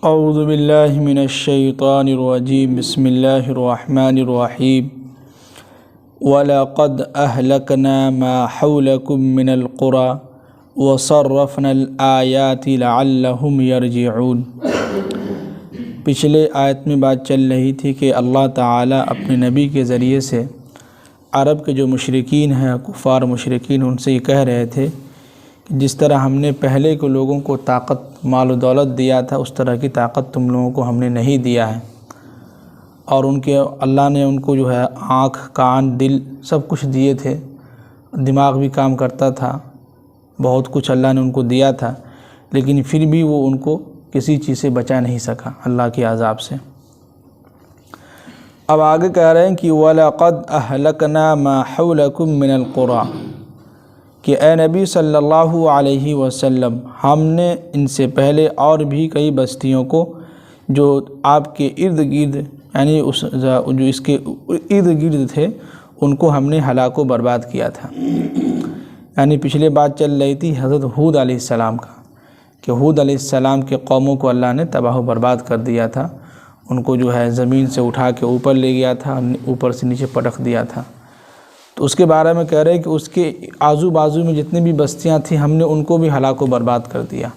اعوذ باللہ من الشیطان الرجیم بسم اللہ الرحمن الرحیم وَلَقَدْ أَهْلَكْنَا مَا حَوْلَكُم مِّنَ الْقُرَىٰ وَصَرَّفْنَا الْآيَاتِ لَعَلَّهُمْ يَرْجِعُونَ۔ پچھلے آیت میں بات چل رہی تھی کہ اللہ تعالیٰ اپنے نبی کے ذریعے سے عرب کے جو مشرکین ہیں، کفار مشرکین، ان سے یہ کہہ رہے تھے کہ جس طرح ہم نے پہلے کے لوگوں کو طاقت، مال و دولت دیا تھا، اس طرح کی طاقت تم لوگوں کو ہم نے نہیں دیا ہے، اور اللہ نے ان کو جو ہے آنکھ، کان، دل سب کچھ دیے تھے، دماغ بھی کام کرتا تھا، بہت کچھ اللہ نے ان کو دیا تھا، لیکن پھر بھی وہ ان کو کسی چیز سے بچا نہیں سکا اللہ کے عذاب سے۔ اب آگے کہہ رہے ہیں کہ وَلَقَدْ أَهْلَكْنَا مَا حَوْلَكُم مِّنَ الْقُرَىٰ، کہ اے نبی صلی اللہ علیہ وسلم، ہم نے ان سے پہلے اور بھی کئی بستیوں کو جو آپ کے ارد گرد، یعنی جو اس کے ارد گرد تھے، ان کو ہم نے ہلاک و برباد کیا تھا۔ یعنی پچھلے بات چل رہی تھی حضرت ہود علیہ السلام کا، کہ ہود علیہ السلام کے قوموں کو اللہ نے تباہ و برباد کر دیا تھا، ان کو جو ہے زمین سے اٹھا کے اوپر لے گیا تھا، اوپر سے نیچے پٹک دیا تھا۔ تو اس کے بارے میں کہہ رہے ہیں کہ اس کے آزو بازو میں جتنی بھی بستیاں تھیں، ہم نے ان کو بھی ہلاک و برباد کر دیا۔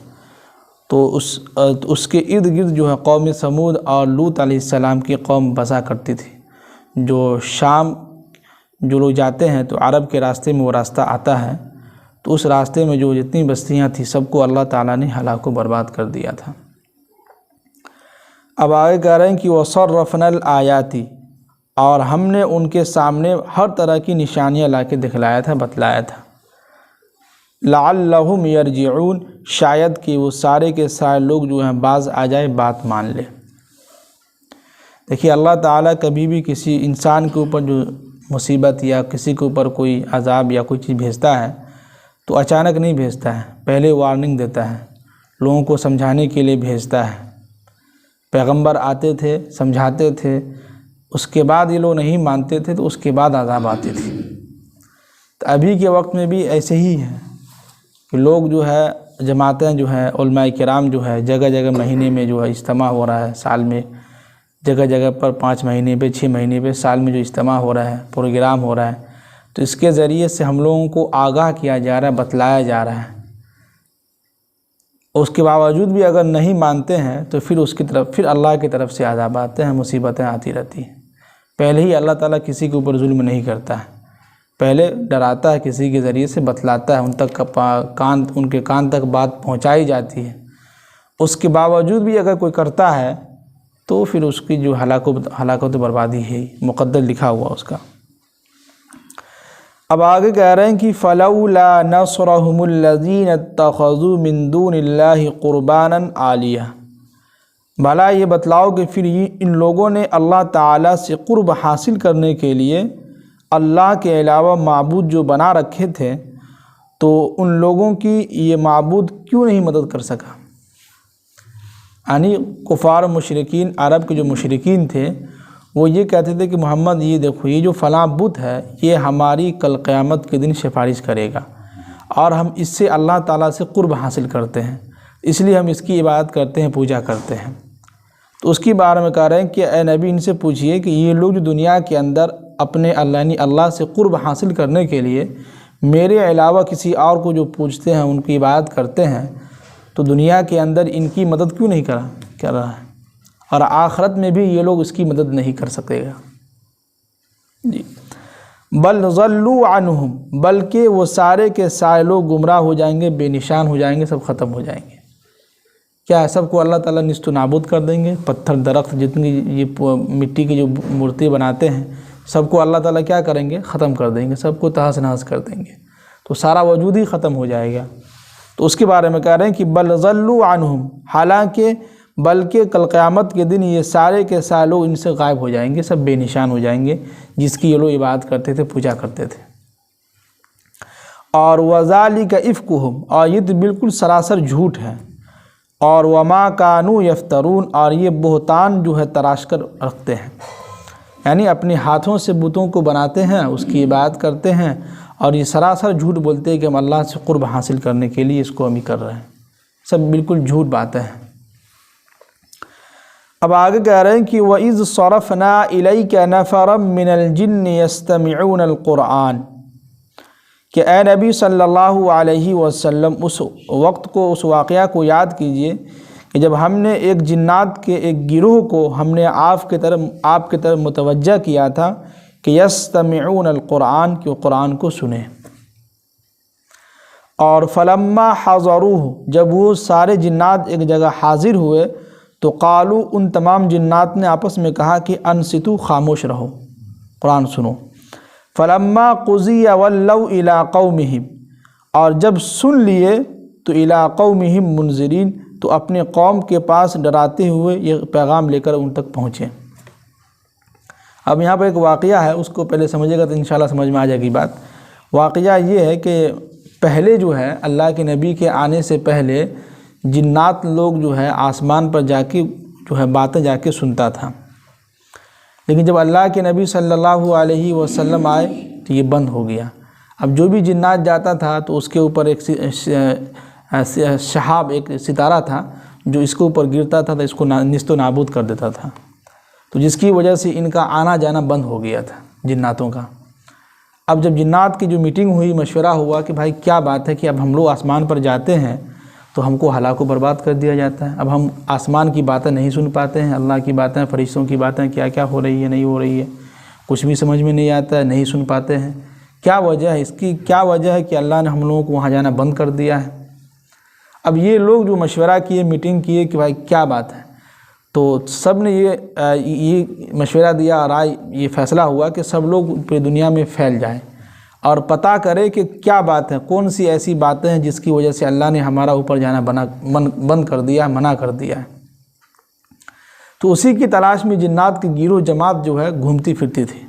تو اس کے ارد گرد جو ہے قوم سمود اور لوط علیہ السلام کی قوم بسا کرتی تھی۔ جو شام جو لوگ جاتے ہیں تو عرب کے راستے میں وہ راستہ آتا ہے، تو اس راستے میں جو جتنی بستیاں تھیں سب کو اللہ تعالیٰ نے ہلاک و برباد کر دیا تھا۔ اب آگے کہہ رہے ہیں کہ وَصَرَّفْنَا الْآيَاتِ، اور ہم نے ان کے سامنے ہر طرح کی نشانیاں لا کے دکھلایا تھا، بتلایا تھا، لَعَلَّهُمْ يَرْجِعُونَ، شاید کہ وہ سارے کے سارے لوگ جو ہیں باز آ جائے، بات مان لے۔ دیکھیے اللہ تعالیٰ کبھی بھی کسی انسان کے اوپر جو مصیبت یا کسی کے اوپر کوئی عذاب یا کوئی چیز بھیجتا ہے تو اچانک نہیں بھیجتا ہے، پہلے وارننگ دیتا ہے، لوگوں کو سمجھانے کے لیے بھیجتا ہے۔ پیغمبر آتے تھے، سمجھاتے تھے، اس کے بعد یہ لوگ نہیں مانتے تھے تو اس کے بعد عذاب آتی تھی۔ تو ابھی کے وقت میں بھی ایسے ہی ہے کہ لوگ جو ہے، جماعتیں جو ہے، علماء کرام جو ہے، جگہ جگہ مہینے میں جو ہے اجتماع ہو رہا ہے، سال میں جگہ جگہ پر 5 مہینے پہ، 6 مہینے پہ، سال میں جو اجتماع ہو رہا ہے، پروگرام ہو رہا ہے، تو اس کے ذریعے سے ہم لوگوں کو آگاہ کیا جا رہا ہے، بتلایا جا رہا ہے۔ اس کے باوجود بھی اگر نہیں مانتے ہیں تو پھر اس کی طرف، پھر اللہ کی طرف سے عذاب آتے ہیں، مصیبتیں آتی رہتی ہیں۔ پہلے ہی اللہ تعالیٰ کسی کے اوپر ظلم نہیں کرتا ہے، پہلے ڈراتا ہے، کسی کے ذریعے سے بتلاتا ہے، ان کے کان تک بات پہنچائی جاتی ہے۔ اس کے باوجود بھی اگر کوئی کرتا ہے تو پھر اس کی جو ہلاکت و بربادی ہے، مقدر لکھا ہوا اس کا۔ اب آگے کہہ رہے ہیں کہ فَلَوْلَا نَصْرَهُمُ الَّذِينَ اتَّخَذُوا مِن دُونِ اللَّهِ قُرْبَانًا آلِهَةً، بھلا یہ بتلاؤ کہ پھر ان لوگوں نے اللہ تعالیٰ سے قرب حاصل کرنے کے لیے اللہ کے علاوہ معبود جو بنا رکھے تھے، تو ان لوگوں کی یہ معبود کیوں نہیں مدد کر سکا؟ یعنی کفار مشرکین، عرب کے جو مشرکین تھے، وہ یہ کہتے تھے کہ محمد یہ دیکھو، یہ جو فلاں بت ہے یہ ہماری کل قیامت کے دن سفارش کرے گا، اور ہم اس سے اللہ تعالیٰ سے قرب حاصل کرتے ہیں، اس لیے ہم اس کی عبادت کرتے ہیں، پوجا کرتے ہیں۔ تو اس کے بارے میں کہہ رہے ہیں کہ اے نبی ان سے پوچھئے کہ یہ لوگ جو دنیا کے اندر اپنے اللہ سے قرب حاصل کرنے کے لیے میرے علاوہ کسی اور کو جو پوجتے ہیں، ان کی عبادت کرتے ہیں، تو دنیا کے اندر ان کی مدد کیوں نہیں کر رہا ہے، اور آخرت میں بھی یہ لوگ اس کی مدد نہیں کر سکے گا۔ جی بل ضلوا عنہم، بلکہ وہ سارے کے سارے لوگ گمراہ ہو جائیں گے، بے نشان ہو جائیں گے، سب ختم ہو جائیں گے۔ کیا ہے، سب کو اللہ تعالیٰ نیست و نابود کر دیں گے؟ پتھر، درخت، جتنی یہ مٹی کی جو مورتی بناتے ہیں، سب کو اللہ تعالیٰ کیا کریں گے؟ ختم کر دیں گے، سب کو تہس نہس کر دیں گے، تو سارا وجود ہی ختم ہو جائے گا۔ تو اس کے بارے میں کہہ رہے ہیں کہ بل ضلوا عنہم، حالانکہ بلکہ کل قیامت کے دن یہ سارے کے سارے لوگ ان سے غائب ہو جائیں گے، سب بے نشان ہو جائیں گے، جس کی یہ لوگ عبادت کرتے تھے، پوجا کرتے تھے۔ اور وَذَلِكَ إِفْكُهُمْ، اور یہ تو بالکل سراسر جھوٹ ہے، اور وَمَا كَانُوا يَفْتَرُونَ، اور یہ بہتان جو ہے تراش کر رکھتے ہیں، یعنی اپنے ہاتھوں سے بتوں کو بناتے ہیں، اس کی عبادت کرتے ہیں، اور یہ سراسر جھوٹ بولتے ہیں کہ ہم اللہ سے قرب حاصل کرنے کے لیے اس کو ہم ہی کر رہے ہیں۔ سب بالکل جھوٹ باتیں ہیں۔ اب آگے کہہ رہے ہیں کہ وَإِذْ صَرَفْنَا إِلَيْكَ نَفَرًا مِّنَ الْجِنِّ يَسْتَمِعُونَ الْقُرْآنَ، کہ اے نبی صلی اللہ علیہ وسلم اس وقت کو، اس واقعہ کو یاد کیجئے کہ جب ہم نے ایک جنات کے ایک گروہ کو ہم نے آپ کے طرف متوجہ کیا تھا کہ یستمعون القرآن، کہ وہ قرآن کو سنیں۔ اور فلما حضروہ، جب وہ سارے جنات ایک جگہ حاضر ہوئے تو قالو، ان تمام جنات نے آپس میں کہا کہ انصتو، خاموش رہو، قرآن سنو۔ فلما قضی ولوا الی قومہم، اور جب سن لیے تو الی قومہم منذرین، تو اپنے قوم کے پاس ڈراتے ہوئے یہ پیغام لے کر ان تک پہنچے۔ اب یہاں پر ایک واقعہ ہے، اس کو پہلے سمجھے گا تو انشاءاللہ سمجھ میں آ جائے گی بات۔ واقعہ یہ ہے کہ پہلے جو ہے اللہ کے نبی کے آنے سے پہلے جنات لوگ جو ہے آسمان پر جا کے جو ہے باتیں جا کے سنتا تھا، لیکن جب اللہ کے نبی صلی اللہ علیہ وسلم آئے تو یہ بند ہو گیا۔ اب جو بھی جنات جاتا تھا تو اس کے اوپر ایک شہاب، ایک ستارہ تھا جو اس کے اوپر گرتا تھا تو اس کو نیست و نابود کر دیتا تھا، تو جس کی وجہ سے ان کا آنا جانا بند ہو گیا تھا جناتوں کا۔ اب جب جنات کی جو میٹنگ ہوئی، مشورہ ہوا کہ بھائی کیا بات ہے کہ اب ہم لوگ آسمان پر جاتے ہیں تو ہم کو ہلاک و برباد کر دیا جاتا ہے، اب ہم آسمان کی باتیں نہیں سن پاتے ہیں، اللہ کی باتیں، فرشتوں کی باتیں کیا کیا ہو رہی ہے نہیں ہو رہی ہے، کچھ بھی سمجھ میں نہیں آتا ہے، نہیں سن پاتے ہیں۔ کیا وجہ ہے اس کی؟ کیا وجہ ہے کہ اللہ نے ہم لوگوں کو وہاں جانا بند کر دیا ہے؟ اب یہ لوگ جو مشورہ کیے، میٹنگ کیے کہ بھائی کیا بات ہے، تو سب نے یہ مشورہ دیا، رائے یہ فیصلہ ہوا کہ سب لوگ پوری دنیا میں پھیل جائیں اور پتہ کرے کہ کیا بات ہے، کون سی ایسی باتیں ہیں جس کی وجہ سے اللہ نے ہمارا اوپر جانا بند کر دیا، منع کر دیا ہے۔ تو اسی کی تلاش میں جنات کی گیرو جماعت جو ہے گھومتی پھرتی تھی۔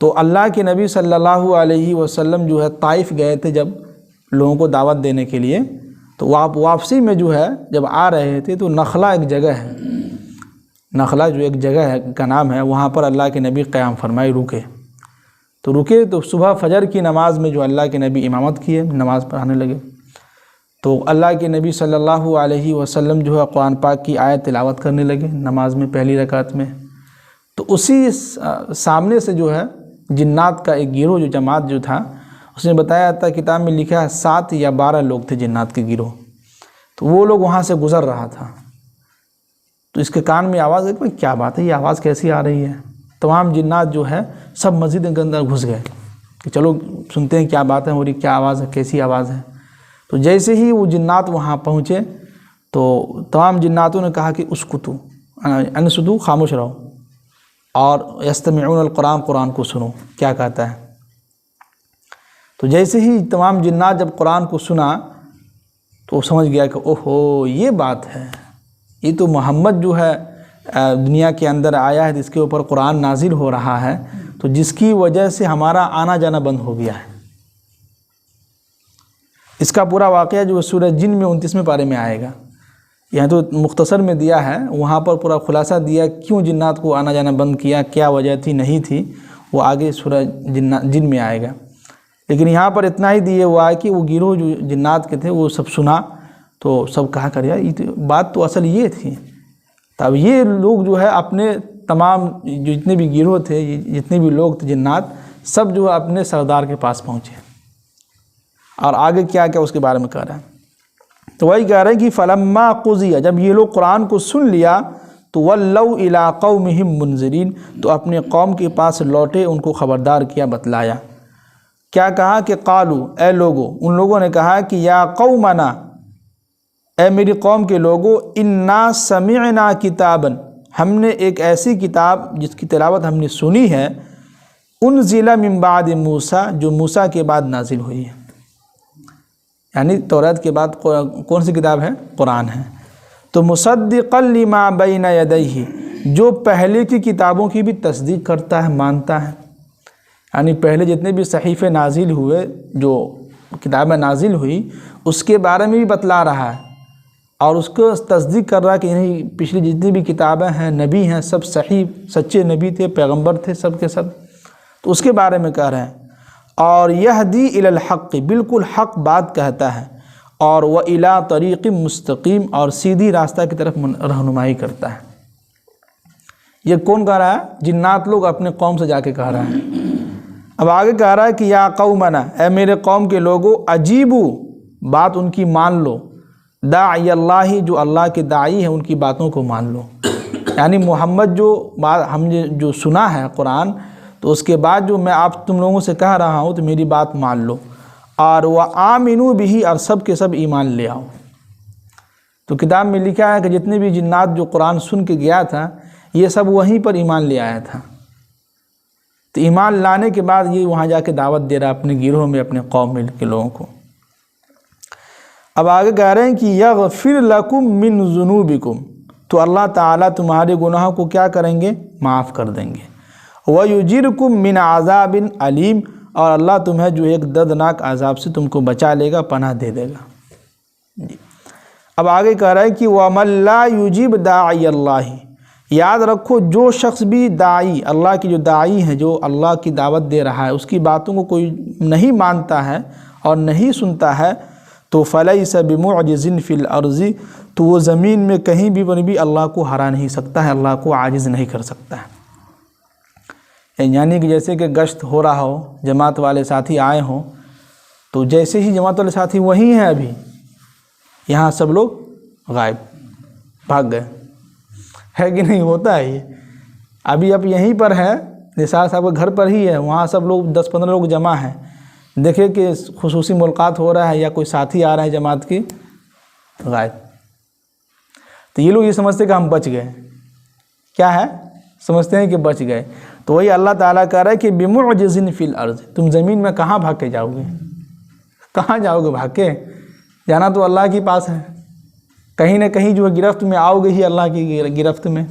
تو اللہ کے نبی صلی اللہ علیہ وسلم جو ہے طائف گئے تھے جب لوگوں کو دعوت دینے کے لیے، تو واپسی میں جو ہے جب آ رہے تھے تو نخلا ایک جگہ ہے، نخلا جو ایک جگہ ہے کا نام ہے، وہاں پر اللہ کے نبی قیام فرمائے، رکے۔ تو رکے تو صبح فجر کی نماز میں جو اللہ کے نبی امامت کیے، نماز پڑھانے لگے، تو اللہ کے نبی صلی اللہ علیہ وسلم جو ہے قرآن پاک کی آیت تلاوت کرنے لگے نماز میں، پہلی رکعت میں۔ تو اسی سامنے سے جو ہے جنات کا ایک گروہ جو جماعت جو تھا، اس نے بتایا تھا، کتاب میں لکھا ہے 7 یا 12 لوگ تھے جنات کے گروہ، تو وہ لوگ وہاں سے گزر رہا تھا، تو اس کے کان میں آواز ہے، کیا بات ہے، یہ آواز کیسی آ رہی ہے؟ تمام جنات جو ہے سب مسجد کے اندر گھس گئے کہ چلو سنتے ہیں کیا بات ہے ہو رہی، کیا آواز ہے، کیسی آواز ہے۔ تو جیسے ہی وہ جنات وہاں پہنچے تو تمام جناتوں نے کہا کہ اسکتو، انصتو، خاموش رہو، اور یستمعون القرآن، قرآن کو سنو کیا کہتا ہے۔ تو جیسے ہی تمام جنات جب قرآن کو سنا تو وہ سمجھ گیا کہ اوہو یہ بات ہے، یہ تو محمد جو ہے دنیا کے اندر آیا ہے، جس کے اوپر قرآن نازل ہو رہا ہے، تو جس کی وجہ سے ہمارا آنا جانا بند ہو گیا ہے۔ اس کا پورا واقعہ جو سورہ جن میں 29ویں پارے میں آئے گا، یہاں تو مختصر میں دیا ہے، وہاں پر پورا خلاصہ دیا کیوں جنات کو آنا جانا بند کیا، کیا وجہ تھی نہیں تھی، وہ آگے سورہ جن میں آئے گا۔ لیکن یہاں پر اتنا ہی دیے ہوا ہے کہ وہ گروہ جو جنات کے تھے وہ سب سنا تو سب کہا کر یار یہ بات تو اصل یہ تھی۔ تب یہ لوگ جو ہے اپنے تمام جو جتنے بھی گروہ تھے، جتنے بھی لوگ تھے جنات، سب جو ہے اپنے سردار کے پاس پہنچے، اور آگے کیا کیا اس کے بارے میں کہہ رہے ہیں۔ تو وہی کہہ رہے ہیں کہ فلما قضی، جب یہ لوگ قرآن کو سن لیا تو ولوا الی قومہم منذرین، تو اپنے قوم کے پاس لوٹے، ان کو خبردار کیا، بتلایا۔ کیا کہا کہ قالو، اے لوگو، ان لوگوں نے کہا کہ یا قومنا، اے میری قوم کے لوگو، انا سمعنا کتابا، ہم نے ایک ایسی کتاب جس کی تلاوت ہم نے سنی ہے، انزل من بعد موسیٰ، جو موسیٰ کے بعد نازل ہوئی ہے، یعنی توریت کے بعد کون سی کتاب ہے؟ قرآن ہے۔ تو مصدقا لما بین یدیہ، جو پہلے کی کتابوں کی بھی تصدیق کرتا ہے، مانتا ہے، یعنی پہلے جتنے بھی صحیفے نازل ہوئے، جو کتابیں نازل ہوئی، اس کے بارے میں بھی بتلا رہا ہے، اور اس کو تصدیق کر رہا ہے کہ نہیں پچھلی جتنی بھی کتابیں ہیں، نبی ہیں، سب صحیح سچے نبی تھے، پیغمبر تھے سب کے سب، تو اس کے بارے میں کہہ رہے ہیں۔ اور یہدی الی الحق، بالکل حق بات کہتا ہے، اور وہ الی طریق مستقیم، اور سیدھی راستہ کی طرف رہنمائی کرتا ہے۔ یہ کون کہہ رہا ہے؟ جنات لوگ اپنے قوم سے جا کے کہہ رہا ہے۔ اب آگے کہہ رہا ہے کہ یا قومنا، اے میرے قوم کے لوگوں، اجیبو، بات ان کی مان لو، داعی اللہ، جو اللہ کے داعی ہیں ان کی باتوں کو مان لو۔ یعنی محمد جو بات ہم نے جو سنا ہے قرآن، تو اس کے بعد جو میں آپ تم لوگوں سے کہہ رہا ہوں تو میری بات مان لو، اور وآمنوا بہ، اور سب کے سب ایمان لے آؤ۔ تو کتاب میں لکھا ہے کہ جتنے بھی جنات جو قرآن سن کے گیا تھا یہ سب وہیں پر ایمان لے آیا تھا۔ تو ایمان لانے کے بعد یہ وہاں جا کے دعوت دے رہا اپنے گروہ میں، اپنے قوم میں کے لوگوں کو۔ اب آگے کہہ رہے ہیں کہ یغفر لکم من ذنوبکم، تو اللہ تعالیٰ تمہارے گناہوں کو کیا کریں گے؟ معاف کر دیں گے۔ وَيُجِرْكُم مِّنْ عَذَابٍ علیم، اور اللہ تمہیں جو ایک دردناک عذاب سے تم کو بچا لے گا، پناہ دے دے گا۔ جی اب آگے کہہ رہا ہے کہ وَمَن لَا يُجِبْ دَاعِيَ اللَّهِ، یاد رکھو جو شخص بھی داعی، اللہ کی جو داعی ہے، جو اللہ کی دعوت دے رہا ہے، اس کی باتوں کو کوئی نہیں مانتا ہے اور نہیں سنتا ہے، تو فَلَيْسَ بِمُعْجِزٍ فِي الْأَرْضِ، تو وہ زمین میں کہیں بھی اللہ کو ہرا نہیں سکتا ہے، اللہ کو عاجز نہیں کر سکتا ہے۔ یعنی کہ جیسے کہ گشت ہو رہا ہو، جماعت والے ساتھی آئے ہوں، تو جیسے ہی جماعت والے ساتھی وہیں ہیں، ابھی یہاں سب لوگ غائب، بھاگ گئے، ہے کہ نہیں؟ ہوتا ہے یہ۔ ابھی اب یہیں پر ہے، نثار صاحب کے گھر پر ہی ہے، وہاں سب لوگ 10-15 لوگ جمع ہیں، دیکھیں کہ خصوصی ملاقات ہو رہا ہے یا کوئی ساتھی آ رہا ہے جماعت کی، غائب۔ تو یہ لوگ یہ سمجھتے ہیں کہ ہم بچ گئے، کیا ہے؟ سمجھتے ہیں کہ بچ گئے۔ تو وہی اللہ تعالیٰ کہہ رہا ہے کہ بِمُعْجِزٍ فِي الْأَرْضِ، تم زمین میں کہاں بھاگ کے جاؤ گے؟ کہاں جاؤ گے بھاگ کے؟ جانا تو اللہ کے پاس ہے، کہیں نہ کہیں جو ہے گرفت میں آؤ گے ہی، اللہ کی گرفت میں۔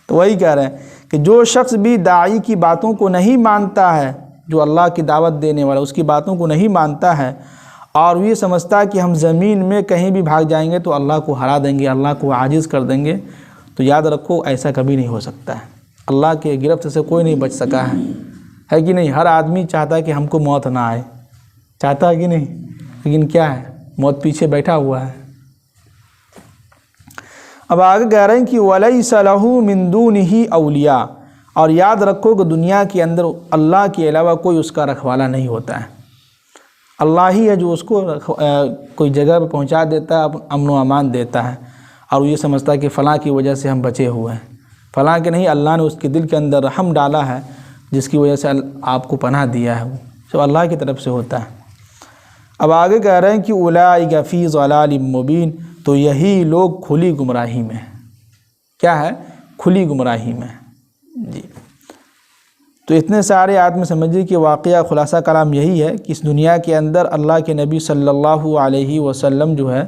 تو وہی کہہ رہے ہیں کہ جو شخص بھی داعی کی باتوں کو نہیں مانتا ہے، جو اللہ کی دعوت دینے والا اس کی باتوں کو نہیں مانتا ہے، اور یہ سمجھتا ہے کہ ہم زمین میں کہیں بھی بھاگ جائیں گے تو اللہ کو ہرا دیں گے، اللہ کو عاجز کر دیں گے، تو یاد رکھو ایسا کبھی نہیں ہو سکتا ہے۔ اللہ کے گرفت سے کوئی نہیں بچ سکا ہے کہ نہیں؟ ہر آدمی چاہتا ہے کہ ہم کو موت نہ آئے، چاہتا ہے کہ نہیں؟ لیکن کیا ہے؟ موت پیچھے بیٹھا ہوا ہے۔ اب آگے کہہ رہے ہیں کہ وَلَيْسَ لَهُ مِن دُونِهِ أَوْلِيَاء، اور یاد رکھو کہ دنیا کے اندر اللہ کے علاوہ کوئی اس کا رکھوالا نہیں ہوتا ہے۔ اللہ ہی ہے جو اس کو کوئی جگہ پہ پہنچا دیتا ہے، امن و امان دیتا ہے، اور یہ سمجھتا ہے کہ فلاں کی وجہ سے ہم بچے ہوئے ہیں، فلاں کے نہیں، اللہ نے اس کے دل کے اندر رحم ڈالا ہے جس کی وجہ سے آپ کو پناہ دیا ہے، وہ سب اللہ کی طرف سے ہوتا ہے۔ اب آگے کہہ رہے ہیں کہ اولئک فی ضلال مبین، تو یہی لوگ کھلی گمراہی میں، کیا ہے؟ کھلی گمراہی میں۔ جی تو اتنے سارے آیت میں سمجھیے کہ واقعہ خلاصہ کلام یہی ہے کہ اس دنیا کے اندر اللہ کے نبی صلی اللہ علیہ وسلم جو ہے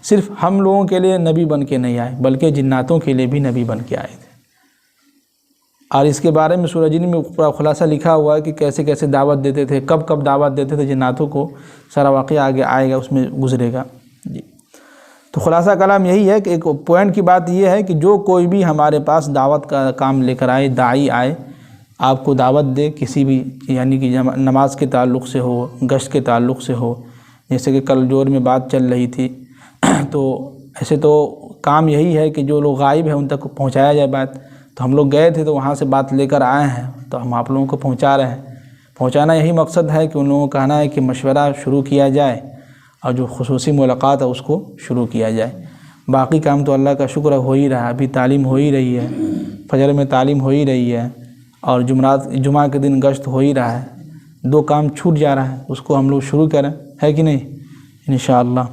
صرف ہم لوگوں کے لیے نبی بن کے نہیں آئے، بلکہ جناتوں کے لیے بھی نبی بن کے آئے تھے۔ اور اس کے بارے میں سورہ جن میں پورا خلاصہ لکھا ہوا ہے کہ کیسے کیسے دعوت دیتے تھے، کب کب دعوت دیتے تھے جناتوں کو، سارا واقعہ آگے آئے گا، اس میں گزرے گا۔ جی تو خلاصہ کلام یہی ہے کہ ایک پوائنٹ کی بات یہ ہے کہ جو کوئی بھی ہمارے پاس دعوت کا کام لے کر آئے، داعی آئے، آپ کو دعوت دے کسی بھی، یعنی کہ نماز کے تعلق سے ہو، گشت کے تعلق سے ہو، جیسے کہ کل جور میں بات چل رہی تھی، تو ایسے تو کام یہی ہے کہ جو لوگ غائب ہیں ان تک پہنچایا جائے بات۔ تو ہم لوگ گئے تھے تو وہاں سے بات لے کر آئے ہیں، تو ہم آپ لوگوں کو پہنچا رہے ہیں۔ پہنچانا یہی مقصد ہے کہ ان لوگوں کو کہنا ہے کہ مشورہ شروع کیا جائے، اور جو خصوصی ملاقات ہے اس کو شروع کیا جائے۔ باقی کام تو اللہ کا شکر ہو ہی رہا ہے، ابھی تعلیم ہو ہی رہی ہے، فجر میں تعلیم ہو ہی رہی ہے، اور جمعہ کے دن گشت ہو ہی رہا ہے۔ 2 کام چھوٹ جا رہا ہے، اس کو ہم لوگ شروع کریں، ہے کہ نہیں؟ انشاءاللہ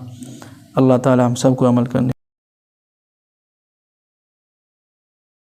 اللہ تعالی ہم سب کو عمل کرنے